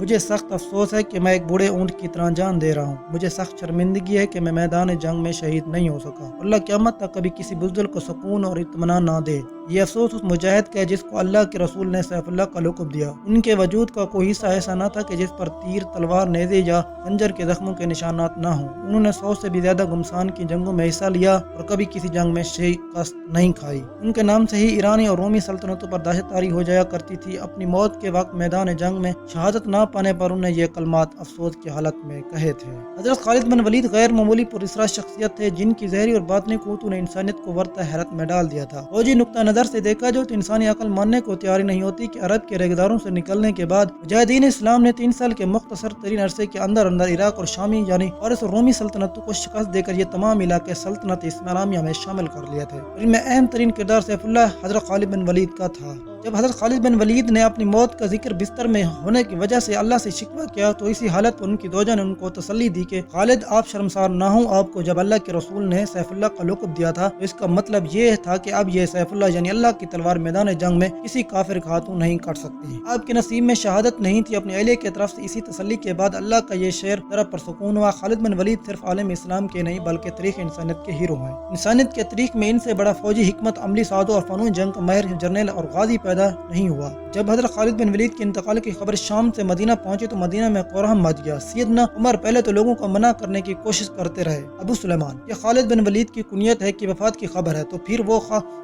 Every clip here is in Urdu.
مجھے سخت افسوس ہے کہ میں ایک بوڑھے اونٹ کی طرح جان دے رہا ہوں۔ مجھے سخت شرمندگی ہے کہ میں میدان جنگ میں شہید نہیں ہو سکا۔ اللہ قیامت تک کبھی کسی بزدل کو سکون اور اطمینان نہ دے۔ یہ افسوس اس مجاہد کا ہے جس کو اللہ کے رسول نے سیف اللہ کا لقب دیا۔ ان کے وجود کا کوئی حصہ ایسا نہ تھا کہ جس پر تیر، تلوار، نیزے یا خنجر کے زخموں کے نشانات نہ ہوں۔ انہوں نے 100 سے بھی زیادہ گمسان کی جنگوں میں حصہ لیا اور کبھی کسی جنگ میں شکست نہیں کھائی۔ ان کے نام سے ہی ایرانی اور رومی سلطنتوں پر دہشت طاری ہو جایا کرتی تھی۔ اپنی موت کے وقت میدان جنگ میں شہادت نہ پانے پر انہیں یہ کلمات افسوس کی حالت میں کہے تھے۔ حضرت خالد بن ولید غیر معمولی پراسرار شخصیت تھے جن کی ظاہری اور باطنی قوتوں نے انسانیت کو ورطہ حیرت میں ڈال دیا تھا۔ فوجی نقطہ نظر سے دیکھا جو انسانی عقل ماننے کو تیاری نہیں ہوتی کہ عرب کے ریگداروں سے نکلنے کے بعد مجاہدین اسلام نے 3 سال کے مختصر ترین عرصے کے اندر عراق اور شامی یعنی فارس اور رومی سلطنتوں کو شکست دے کر یہ تمام علاقے سلطنت اسلامیہ میں شامل کر لیے تھے۔ ان میں اہم ترین کردار سیف اللہ حضرت خالد بن ولید کا تھا۔ جب حضرت خالد بن ولید نے اپنی موت کا ذکر بستر میں ہونے کی وجہ سے اللہ سے شکوہ کیا تو اسی حالت پر ان کی زوجہ نے ان کو تسلی دی کہ خالد آپ شرمسار نہ ہوں۔ آپ کو جب اللہ کے رسول نے سیف اللہ کا لقب دیا تھا تو اس کا مطلب یہ تھا کہ اب یہ سیف اللہ یعنی اللہ کی تلوار میدان جنگ میں کسی کافر خاتون نہیں کاٹ سکتی۔ آپ کے نصیب میں شہادت نہیں تھی۔ اپنے اہلیہ کی طرف سے اسی تسلی کے بعد اللہ کا یہ شعر ذرا پرسکون ہوا۔ خالد بن ولید صرف عالم اسلام کے نہیں بلکہ تاریخ انسانیت کے ہیرو ہیں۔ انسانیت کے تاریخ میں ان سے بڑا فوجی، حکمت عملی سعد اور فنون جنگ کا ماہر جرنیل اور غازی پیدا نہیں ہوا۔ جب حضرت خالد بن ولید کے انتقال کی خبر شام سے مدینہ پہنچی تو مدینہ میں کوہرام مچ گیا۔ سیدنا عمر پہلے تو لوگوں کو منع کرنے کی کوشش کرتے رہے۔ ابو سلیمان، یہ خالد بن ولید کی کنیت ہے کہ وفات کی خبر ہے، تو پھر وہ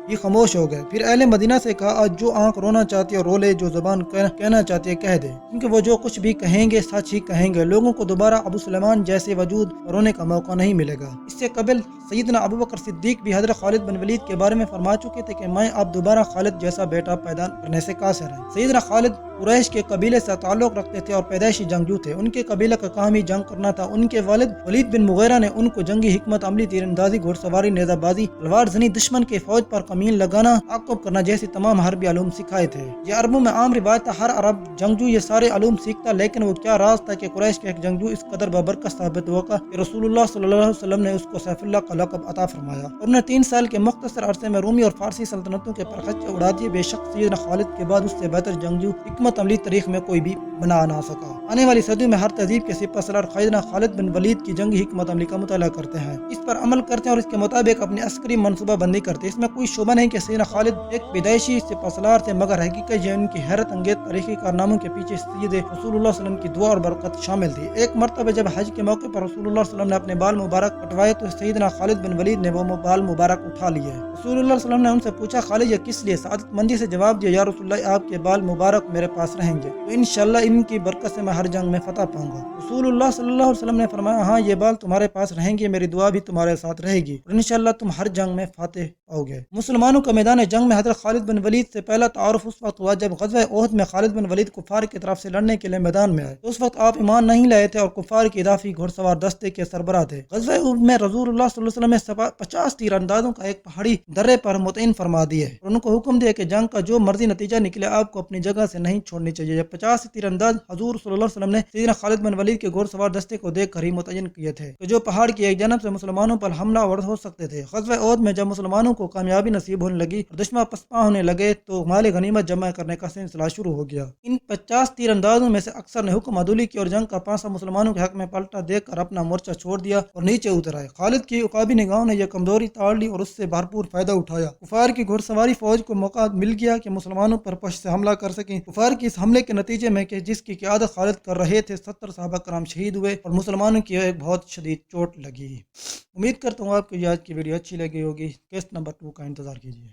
ہی خاموش ہو گئے۔ پھر اہل مدینہ سے کہا آج جو آنکھ رونا چاہتی ہے رو لے، جو زبان کہنا چاہتی ہے کہہ دے، کیونکہ وہ جو کچھ بھی کہیں گے سچ ہی کہیں گے۔ لوگوں کو دوبارہ ابو سلیمان جیسے وجود رونے کا موقع نہیں ملے گا۔ اس سے قبل سیدنا ابو بکر صدیق بھی حضرت خالد بن ولید کے بارے میں فرما چکے تھے کہ میں اب دوبارہ خالد جیسا بیٹا پیدا کرنے سے قاصر ہے۔ سیدنا خالد قریش کے قبیلے سے تعلق رکھتے تھے اور پیدائشی جنگجو تھے۔ ان کے قبیلے کا کام ہی جنگ کرنا تھا۔ ان کے والد ولید بن مغیرہ نے ان کو جنگی حکمت عملی، تیر اندازی، گھڑ سواری، نیزہ بازی، تلوار زنی، دشمن کے فوج پر کمین لگانا، تعاقب کرنا جیسی تمام حربی علوم سکھائے تھے۔ یہ عربوں میں عام روایت تھا، ہر عرب جنگجو یہ سارے علوم سیکھتا، لیکن وہ کیا راز تھا کہ قریش کا ایک جنگجو اس قدر بابرکت ثابت ہوا کہ رسول اللہ صلی اللہ علیہ وسلم نے اس کو سیف اللہ کا لقب عطا فرمایا اور انہیں 3 سال کے مختصر عرصے میں رومی اور فارسی سلطنتوں کے پرخچے اڑا دیے۔ بے شک سیدنا خالد کے بعد اس سے بہتر جنگجو حکمت عملی تاریخ میں کوئی بھی بنا نہ سکا۔ آنے والی صدیوں میں ہر تہذیب کے سپہ سالار سیدنا خالد بن ولید کی جنگی حکمت عملی کا مطالعہ کرتے ہیں، اس پر عمل کرتے ہیں اور اس کے مطابق اپنی عسکری منصوبہ بندی کرتے ہیں۔ اس میں کوئی شبہ نہیں کہ سیدنا خالد ایک پیدائشی سپہ سالار تھے، مگر حقیقت یہ ان کی حیرت انگیز تاریخی کارناموں کے پیچھے سید رسول اللہ صلی اللہ علیہ وسلم کی دعا اور برکت شامل تھی۔ ایک مرتبہ جب حج کے موقع پر رسول اللہ صلی اللہ علیہ وسلم نے اپنے بال مبارک کٹوائے تو سیدنا خالد بن ولید نے وہ بال مبارک اٹھا لیے۔ رسول اللہ صلی اللہ علیہ وسلم نے ان سے پوچھا خالد یہ کس لیے؟ سعادت مندی سے جواب دیا یا رسول اللہ آپ کے بال مبارک میرے پاس رہیں گے تو انشاءاللہ ان کی برکت سے میں ہر جنگ میں فتح پاؤں گا۔ رسول اللہ صلی اللہ علیہ وسلم نے فرمایا ہاں یہ بال تمہارے پاس رہیں گے، میری دعا بھی تمہارے ساتھ رہے گی اور انشاءاللہ تم ہر جنگ میں فاتح پاؤ گے۔ مسلمانوں کا میدان جنگ میں حضرت خالد بن ولید سے پہلا تعارف اس وقت ہوا جب غزوہ احد میں خالد بن ولید کفار کی طرف سے لڑنے کے لیے میدان میں آئے تو اس وقت آپ ایمان نہیں لائے تھے اور کفار کی اضافی گھڑ سوار دستے کے سربراہ تھے۔ غزوہ احد میں رسول اللہ صلی اللہ علیہ وسلم نے 50 تیر اندازوں کا ایک پہاڑی درے پر متعین فرما دیے اور ان کو حکم دیا کہ جنگ کا جو مرضی نتیجہ نکلے آپ کو اپنی جگہ سے نہیں چھوڑنی چاہیے۔ جب 50 تیر انداز حضور صلی اللہ علیہ وسلم نے سیدنا خالد بن ولید کے گھڑ سوار دستے کو دیکھ کر ہی متعین کیے تھے کہ جو پہاڑ کی ایک جانب سے مسلمانوں پر حملہ آور ہو سکتے تھے۔ غزوہ احد میں جب مسلمانوں کو کامیابی نصیب ہونے لگی اور دشمن پسپا ہونے لگے تو مال غنیمت جمع کرنے کا سلسلہ شروع ہو گیا۔ ان 50 تیر اندازوں میں سے اکثر نے حکم عدولی کی اور جنگ کا پانسا مسلمانوں کے حق میں پلٹا دیکھ کر اپنا مورچہ چھوڑ دیا اور نیچے اتر آئے۔ خالد کی عقابی نگاہوں نے یہ کمزوری تاڑ لی اور اس سے بھرپور فائدہ اٹھایا۔ کفار کی گھڑ سواری فوج کو موقع مل گیا کہ مسلمانوں پر پشت سے حملہ کر سکیں۔ کفار کی اس حملے کے نتیجے میں کہ جس کی قیادت خالد کر رہے تھے 70 صحابہ کرام شہید ہوئے اور مسلمانوں کی ایک بہت شدید چوٹ لگی۔ امید کرتا ہوں آپ کو آج کی ویڈیو اچھی لگی ہوگی۔ قسط نمبر 2 کا انتظار کیجیے۔